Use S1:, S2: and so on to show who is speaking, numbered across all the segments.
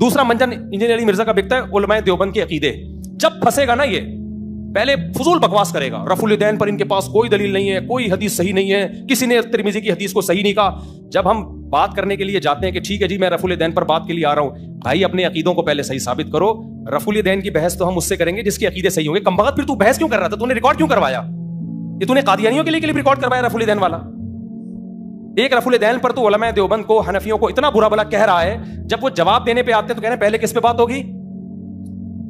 S1: دوسرا منجن انجینئر علی مرزا کا بکتا ہے علماء دیوبند کے عقیدے. جب پھنسے گا نا یہ پہلے فضول بکواس کرے گا, رفع الیدین پر ان کے پاس کوئی دلیل نہیں ہے, کوئی حدیث صحیح نہیں ہے, کسی نے ترمذی کی حدیث کو صحیح نہیں کہا. جب ہم بات کرنے کے لیے جاتے ہیں کہ ٹھیک ہے جی میں رفع الیدین پر بات کے لیے آ رہا ہوں, بھائی اپنے عقیدوں کو پہلے صحیح ثابت کرو. رفع الیدین کی بحث تو ہم اس سے کریں گے جس کے عقیدے صحیح ہوں گے. کمبخت پھر تو بحث کیوں کر رہا تھا, تو نے ریکارڈ کیوں کروایا؟ یہ تو نے قادیانیوں کے لیے کلپ ریکارڈ کروایا رفع الیدین والا. ایک رفع الیدین پر تو علماء دیوبند کو حنفیوں کو اتنا برا بھلا کہہ رہا ہے, جب وہ جواب دینے پہ آتے ہیں تو کہہ رہے ہیں پہلے کس پہ بات ہوگی؟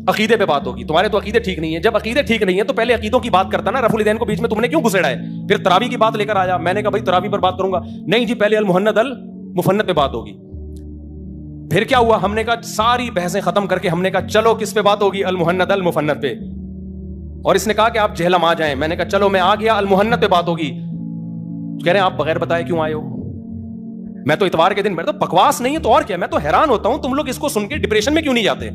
S1: عقیدے پہ بات ہوگی. تمہارے تو عقیدے ٹھیک نہیں ہے. جب عقیدے ٹھیک نہیں ہے تو پہلے عقیدوں کی بات کرتا نا. رفع الیدین کو بیچ میں تم نے کیوں گھسیڑا ہے؟ پھر تراویح کی بات لے کر آیا. میں نے کہا بھائی تراویح پر بات کروں گا. نہیں جی پہلے المحند المفند پہ بات ہوگی. پھر کیا ہوا؟ ہم نے کہا ساری بحثیں ختم کر کے ہم نے کہا چلو کس پہ بات ہوگی؟ المحند المفند پہ. اور اس نے کہا کہ آپ جہلم آ جائیں. میں نے کہا چلو میں آ گیا, المحند پہ بات ہوگی. کہہ رہے ہیں آپ بغیر بتائے کیوں آئے ہو؟ میں تو اتوار کے دن میں تو بکواس نہیں ہے تو اور کیا. میں تو حیران ہوتا ہوں تم لوگ اس کو سن کے ڈپریشن میں کیوں نہیں جاتے.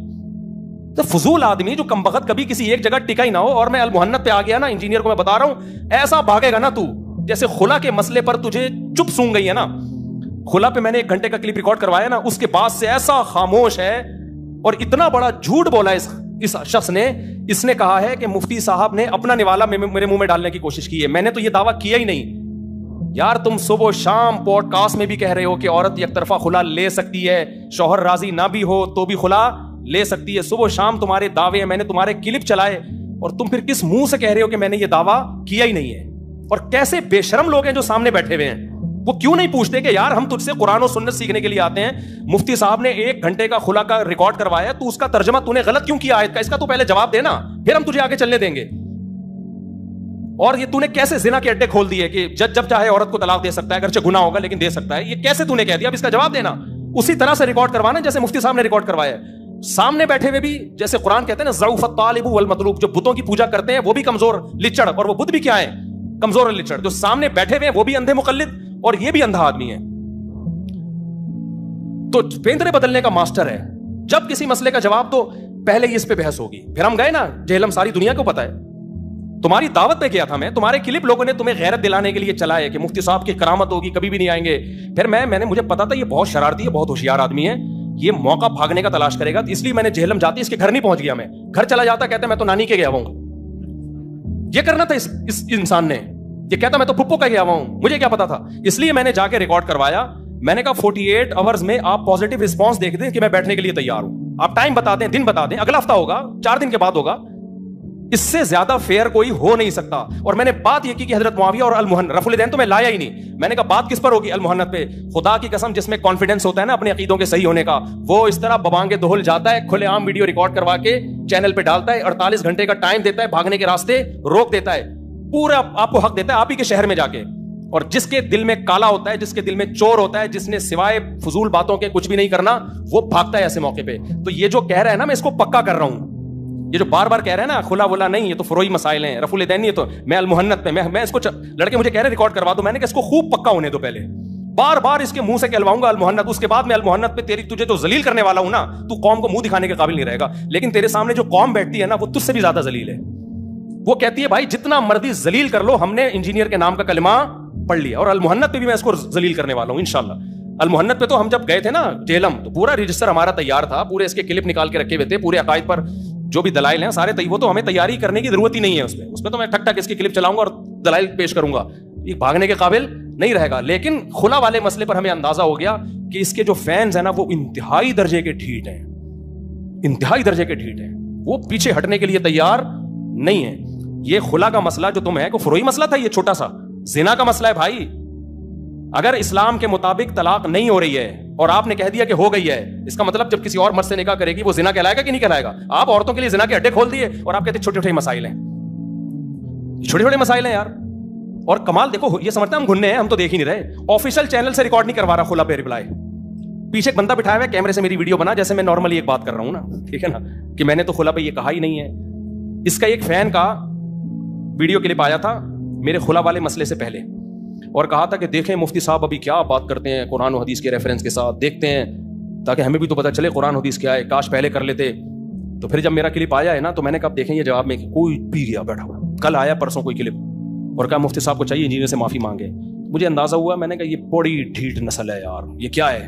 S1: تو فضول آدمی جو کمبخت کبھی کسی ایک جگہ ٹکا ہی نہ ہو. اور میں المحند پہ آ گیا نا, انجینئر کو میں بتا رہا ہوں ایسا بھاگے گا نا تو, جیسے خلا کے مسئلے پر تجھے چپ سونگ گئی ہے نا. خلا پہ میں نے 1 گھنٹے کا کلپ ریکارڈ کروایا نا, اس کے بعد سے ایسا خاموش ہے اور اتنا بڑا جھوٹ بولا اس شخص نے. اس نے کہا ہے کہ مفتی صاحب نے اپنا نوالا میرے منہ میں ڈالنے کی کوشش کی ہے. میں نے تو یہ دعویٰ کیا ہی نہیں. یار تم صبح و شام پوڈ کاسٹ میں بھی کہہ رہے ہو کہ عورت یک طرفہ خلا لے سکتی ہے, شوہر راضی نہ بھی ہو تو بھی خلا لے سکتی ہے. صبح و شام تمہارے دعوے ہیں, میں نے تمہارے کلپ چلائے, اور تم پھر کس منہ سے کہہ رہے ہو کہ میں نے یہ دعویٰ کیا ہی نہیں ہے. اور کیسے بے شرم لوگ ہیں جو سامنے بیٹھے ہوئے ہیں, وہ کیوں نہیں پوچھتے کہ یار ہم تجھ سے قرآن و سنت سیکھنے کے لیے آتے ہیں. مفتی صاحب نے 1 گھنٹے کا خلا کا ریکارڈ کروایا, تو اس کا ترجمہ تو نے غلط کیوں کیا آیت کا, اس کا تو پہلے جواب دینا, پھر ہم تجھے آگے چلنے دیں گے. اور یہ تو نے کیسے زنا کے اڈے کھول دیے کہ جب چاہے عورت کو طلاق دے سکتا ہے, اگرچہ گناہ ہوگا لیکن دے سکتا ہے. یہ کیسے تو نے کہہ دیا؟ اب اس کا جواب دینا. اسی طرح سے ریکارڈ کروانا جیسے مفتی صاحب نے ریکارڈ کروایا. سامنے بیٹھے ہوئے بھی جیسے قرآن کہتے ہیں نا ضعف الطالب والمطلوب, جو بتوں کی پوجا کرتے ہیں وہ بھی کمزور لچڑ, اور وہ بت بھی کیا ہے؟ کمزور اور لچڑ. جو سامنے بیٹھے ہوئے ہیں وہ بھی اندھے مقلد, اور یہ بھی اندھا آدمی ہے. تو پیندرے بدلنے کا ماسٹر ہے. جب کسی مسئلے کا جواب دو پہلے ہی اس پہ بحث ہوگی. پھر ہم گئے نا جہلم, ساری دنیا کو پتا ہے. تمہاری دعوت پہ کیا تھا میں, تمہارے کلپ لوگوں نے تمہیں غیرت دلانے کے لیے چلائے کہ مفتی صاحب کی کرامت ہوگی, کبھی بھی نہیں آئیں گے. پھر مجھے پتا تھا یہ بہت شرارتی ہے, بہت ہوشیار آدمی ہے, یہ موقع بھاگنے کا تلاش کرے گا, اس لیے میں نے جہلم جاتی اس کے گھر نہیں پہنچ گیا. میں گھر چلا جاتا, کہتا میں تو نانی کے گیا ہوں. یہ کرنا تھا اس انسان نے. یہ کہتا میں تو پھپھو کا گیا ہوں, مجھے کیا پتا تھا. اس لیے میں نے جا کے ریکارڈ کروایا. میں نے کہا 48 آورز میں آپ پازیٹیو رسپانس دیکھ دیں کہ میں بیٹھنے کے لیے تیار ہوں. آپ ٹائم بتا دیں, دن بتا دیں, اگلا ہفتہ ہوگا, 4 دن کے بعد ہوگا. اس سے زیادہ فیئر کوئی ہو نہیں سکتا. اور میں نے بات یہ کی کہ حضرت معاویہ اور المحند, رفع الیدین تو میں لایا ہی نہیں. میں نے کہا بات کس پر ہوگی؟ المحند پہ. خدا کی قسم جس میں کانفیڈنس ہوتا ہے نا اپنے عقیدوں کے صحیح ہونے کا, وہ اس طرح ببانگے دہل جاتا ہے, کھلے عام ویڈیو ریکارڈ کروا کے چینل پہ ڈالتا ہے, 48 گھنٹے کا ٹائم دیتا ہے, بھاگنے کے راستے روک دیتا ہے, پورا آپ کو حق دیتا ہے آپ ہی کے شہر میں جا کے. اور جس کے دل میں کالا ہوتا ہے, جس کے دل میں چور ہوتا ہے, جس نے سوائے فضول باتوں کے کچھ بھی نہیں کرنا, وہ بھاگتا ہے ایسے موقع پہ. تو یہ جو کہہ رہا ہے نا, میں اس کو پکا کر رہا ہوں. یہ جو بار بار کہہ رہے ہیں نا خلا ولا نہیں, یہ تو فروئی مسائل ہیں, رفع الیدین نہیں, تو میں المحند پہ میں اس کو لڑکے مجھے کہہ رہے ریکارڈ کروا دو. میں نے کہا اس کو خوب پکا ہونے دو پہلے, بار بار اس کے منہ سے کہلواؤں گا المحند, اس کے بعد میں المحند پہ تجھے تو ذلیل کرنے والا ہوں نا, تو قوم کو منہ دکھانے کے قابل نہیں رہے گا. لیکن تیرے سامنے جو قوم بیٹھتی ہے نا, وہ تجھ سے بھی زیادہ ذلیل ہے. وہ کہتی ہے بھائی جتنا مرضی ذلیل کر لو, ہم نے انجینئر کے نام کا کلمہ پڑھ لیا. اور المحند پہ بھی میں اس کو ذلیل کرنے والا ہوں انشاءاللہ. المحند پہ تو ہم جب گئے تھے نا جہلم, تو پورا رجسٹر ہمارا تیار تھا, پورے اس کے کلپ نکال کے رکھے ہوئے تھے, پورے عقائد پر جو بھی دلائل ہیں سارے. وہ تو ہمیں تیاری کرنے کی ضرورت ہی نہیں ہے. اس پہ تو میں ٹھک ٹھک اس کی کلپ چلاؤں گا اور دلائل پیش کروں گا, یہ بھاگنے کے قابل نہیں رہے گا. لیکن خلا والے مسئلے پر ہمیں اندازہ ہو گیا کہ اس کے جو فینز ہیں نا, وہ انتہائی درجے کے ڈھیٹ ہیں, انتہائی درجے کے ڈھیٹ ہیں. وہ پیچھے ہٹنے کے لیے تیار نہیں ہے. یہ خلا کا مسئلہ جو تم ہے, کوئی فروئی مسئلہ تھا, یہ چھوٹا سا زنا کا مسئلہ ہے بھائی. اگر اسلام کے مطابق طلاق نہیں ہو رہی ہے اور آپ نے کہہ دیا کہ ہو گئی ہے, اس کا مطلب جب کسی اور مرد سے نکاح کرے گی وہ زنا کہلائے گا کہ نہیں کہلائے گا؟ آپ عورتوں کے لیے زنا کے اڈے کھول دیے اور آپ کہتے ہیں چھوٹے چھوٹے مسائل ہیں. چھوٹے چھوٹے مسائل ہیں یار. اور کمال دیکھو, یہ سمجھتے ہیں ہم گھننے ہیں, ہم تو دیکھ ہی نہیں رہے. آفیشیل چینل سے ریکارڈ نہیں کروا رہا خلا پہ رپلائی. پیچھے ایک بندہ بٹھایا ہوا ہے, کیمرے سے میری ویڈیو بنا جیسے میں نارملی ایک بات کر رہا ہوں نا, ٹھیک ہے نا, کہ میں نے تو خلا پہ یہ کہا ہی نہیں ہے. اس کا ایک فین کا ویڈیو کلپ آیا تھا میرے خلا والے مسئلے سے پہلے, اور کہا تھا کہ دیکھیں مفتی صاحب ابھی کیا بات کرتے ہیں قرآن و حدیث کے ریفرنس کے ساتھ, دیکھتے ہیں تاکہ ہمیں بھی تو پتہ چلے قرآن و حدیث کیا ہے, کاش پہلے کر لیتے. تو پھر جب میرا کلپ آیا ہے نا, تو میں نے کہا دیکھیں یہ جواب میں کہ کوئی پی گیا بیٹھا ہوا, کل آیا پرسوں کوئی کلپ, اور کہا مفتی صاحب کو چاہیے انجینئر سے معافی مانگے. مجھے اندازہ ہوا, میں نے کہا یہ بڑی ڈھیٹ نسل ہے یار, یہ کیا ہے,